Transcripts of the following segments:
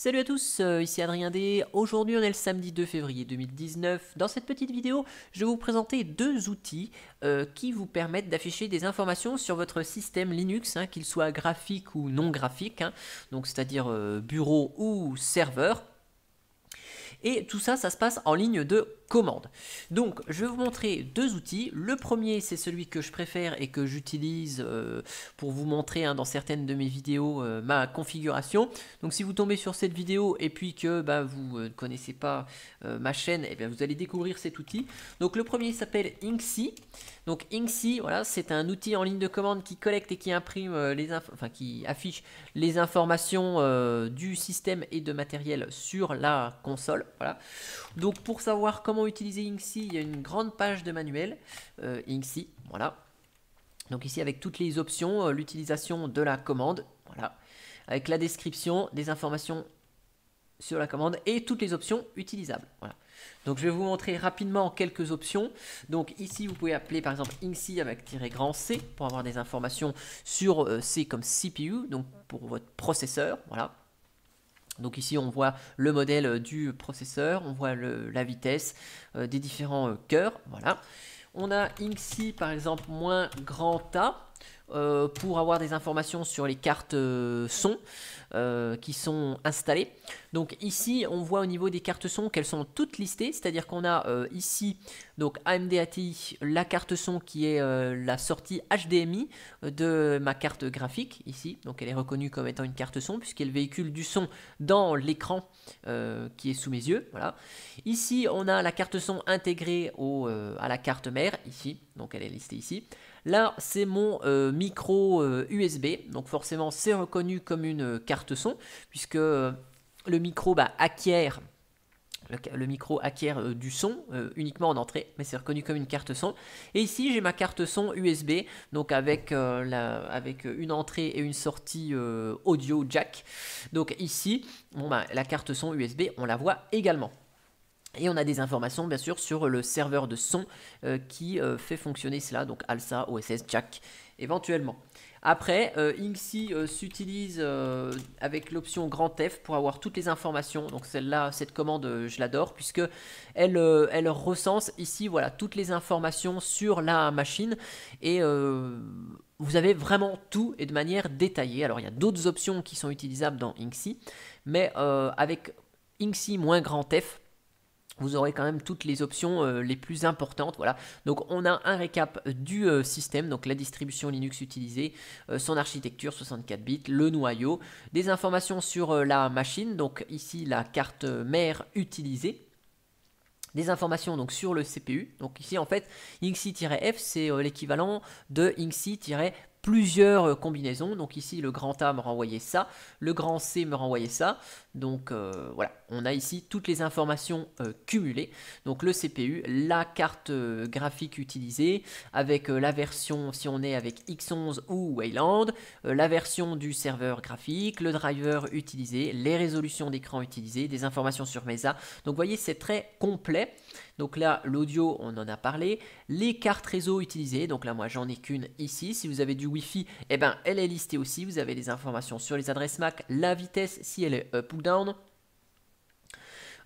Salut à tous, ici Adrien D. Aujourd'hui on est le samedi 2 février 2019. Dans cette petite vidéo, je vais vous présenter deux outils qui vous permettent d'afficher des informations sur votre système Linux, qu'il soit graphique ou non graphique, donc c'est-à-dire bureau ou serveur. Et tout ça, ça se passe en ligne de commande. Donc, je vais vous montrer deux outils. Le premier, c'est celui que je préfère et que j'utilise pour vous montrer dans certaines de mes vidéos ma configuration. Donc, si vous tombez sur cette vidéo et puis que vous ne connaissez pas ma chaîne, vous allez découvrir cet outil. Donc, le premier s'appelle Inksy. Donc, Inksy, voilà, c'est un outil en ligne de commande qui collecte et qui imprime qui affiche les informations du système et de matériel sur la console. Voilà. Donc pour savoir comment utiliser Inksy, il y a une grande page de manuel Inksy. Voilà. Donc ici avec toutes les options, l'utilisation de la commande. Voilà. Avec la description, des informations sur la commande et toutes les options utilisables. Voilà. Donc je vais vous montrer rapidement quelques options. Donc ici vous pouvez appeler par exemple Inksy avec -C pour avoir des informations sur C comme CPU, donc pour votre processeur. Voilà. Donc ici on voit le modèle du processeur, on voit la vitesse des différents cœurs. Voilà. On a Inksy par exemple -A pour avoir des informations sur les cartes son qui sont installées. Donc ici on voit au niveau des cartes son qu'elles sont toutes listées, c'est-à-dire qu'on a ici donc AMD ATI, la carte son qui est la sortie HDMI de ma carte graphique ici. Donc elle est reconnue comme étant une carte son puisqu'elle véhicule du son dans l'écran qui est sous mes yeux. Voilà. Ici on a la carte son intégrée à la carte mère ici, donc elle est listée ici. Là, c'est mon micro USB, donc forcément c'est reconnu comme une carte son, puisque le micro acquiert du son uniquement en entrée, mais c'est reconnu comme une carte son. Et ici j'ai ma carte son USB, donc avec une entrée et une sortie audio jack. Donc ici, la carte son USB, on la voit également. Et on a des informations bien sûr sur le serveur de son qui fait fonctionner cela, donc ALSA, OSS, Jack éventuellement. Après, Inksy s'utilise avec l'option Grand F pour avoir toutes les informations. Donc celle-là, cette commande, je l'adore puisque elle recense ici voilà toutes les informations sur la machine et vous avez vraiment tout et de manière détaillée. Alors il y a d'autres options qui sont utilisables dans Inksy, mais avec Inksy -Grand F, vous aurez quand même toutes les options les plus importantes. Voilà. Donc on a un récap du système, donc la distribution Linux utilisée, son architecture 64 bits, le noyau, des informations sur la machine, donc ici la carte mère utilisée. Des informations donc sur le CPU. Donc ici en fait Inksy-F c'est l'équivalent de Inksy-plusieurs combinaisons. Donc ici le grand A me renvoyait ça, le grand C me renvoyait ça. Donc voilà, on a ici toutes les informations cumulées. Donc le CPU, la carte graphique utilisée, avec la version si on est avec X11 ou Wayland, la version du serveur graphique, le driver utilisé, les résolutions d'écran utilisées, des informations sur Mesa. Donc vous voyez c'est très complet. Donc là l'audio on en a parlé, les cartes réseau utilisées, donc là moi j'en ai qu'une ici. Si vous avez du Wi-Fi, elle est listée aussi, vous avez les informations sur les adresses MAC, la vitesse si elle est up ou down.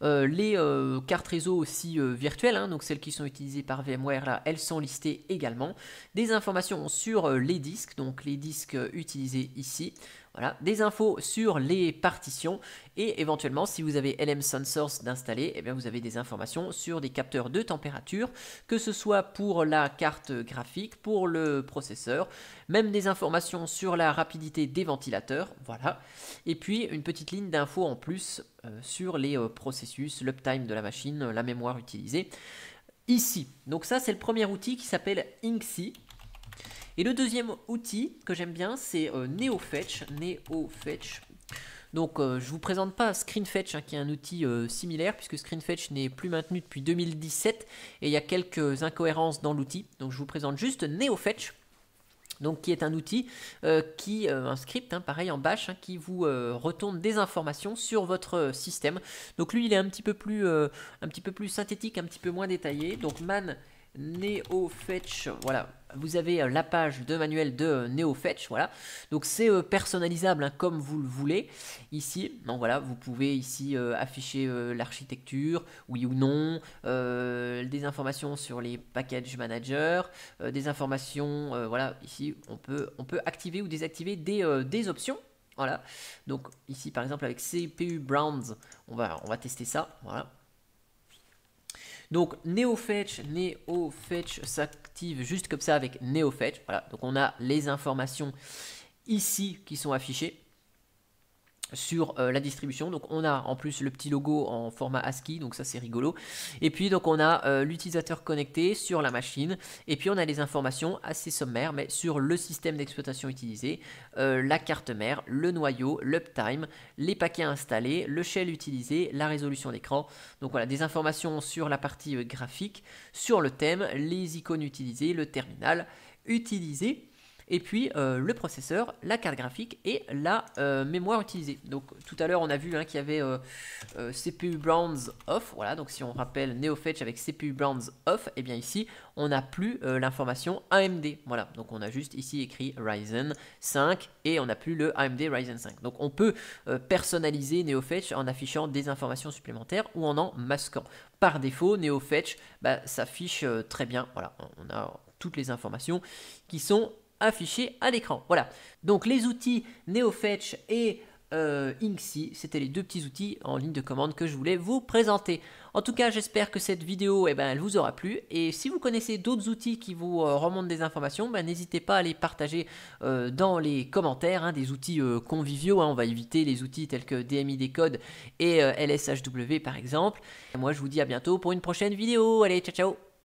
Les cartes réseau aussi virtuelles, donc celles qui sont utilisées par VMware, là, elles sont listées également. Des informations sur les disques, donc les disques utilisés ici. Voilà, des infos sur les partitions et éventuellement si vous avez LM Sensors d'installer, vous avez des informations sur des capteurs de température, que ce soit pour la carte graphique, pour le processeur, même des informations sur la rapidité des ventilateurs, voilà. Et puis une petite ligne d'infos en plus sur les processus, l'uptime de la machine, la mémoire utilisée ici. Donc ça c'est le premier outil qui s'appelle Inksy. Et le deuxième outil que j'aime bien, c'est NeoFetch. Donc je ne vous présente pas ScreenFetch qui est un outil similaire puisque ScreenFetch n'est plus maintenu depuis 2017 et il y a quelques incohérences dans l'outil. Donc je vous présente juste NeoFetch. Donc, qui est un outil, un script, pareil en bash, qui vous retourne des informations sur votre système. Donc lui, il est un petit peu plus synthétique, un petit peu moins détaillé. Donc man NeoFetch, voilà, vous avez la page de manuel de NeoFetch, voilà, donc c'est personnalisable hein, comme vous le voulez, ici, donc voilà, vous pouvez ici afficher l'architecture, oui ou non, des informations sur les package managers, des informations, voilà, ici, on peut activer ou désactiver des options. Voilà, donc ici par exemple avec CPU Browns, on va tester ça, voilà. Donc NeoFetch s'active juste comme ça avec NeoFetch. Voilà, donc on a les informations ici qui sont affichées sur la distribution. Donc on a en plus le petit logo en format ASCII, donc ça c'est rigolo. Et puis donc on a l'utilisateur connecté sur la machine, et puis on a les informations assez sommaires mais sur le système d'exploitation utilisé, la carte mère, le noyau, l'uptime, les paquets installés, le shell utilisé, la résolution d'écran. Donc voilà, des informations sur la partie graphique, sur le thème, les icônes utilisées, le terminal utilisé, et puis le processeur, la carte graphique et la mémoire utilisée. Donc tout à l'heure on a vu hein, qu'il y avait CPU Browns off, voilà, donc si on rappelle NeoFetch avec CPU Browns off, et bien ici on n'a plus l'information AMD, voilà, donc on a juste ici écrit Ryzen 5 et on n'a plus le AMD Ryzen 5. Donc on peut personnaliser NeoFetch en affichant des informations supplémentaires ou en masquant. Par défaut, NeoFetch s'affiche très bien, voilà, on a toutes les informations qui sont affiché à l'écran. Voilà, donc les outils NeoFetch et Inksy, c'était les deux petits outils en ligne de commande que je voulais vous présenter. En tout cas, j'espère que cette vidéo elle vous aura plu, et si vous connaissez d'autres outils qui vous remontent des informations, n'hésitez pas à les partager dans les commentaires, hein, des outils conviviaux, hein, on va éviter les outils tels que DMI Decode et LSHW par exemple. Et moi je vous dis à bientôt pour une prochaine vidéo, allez ciao ciao.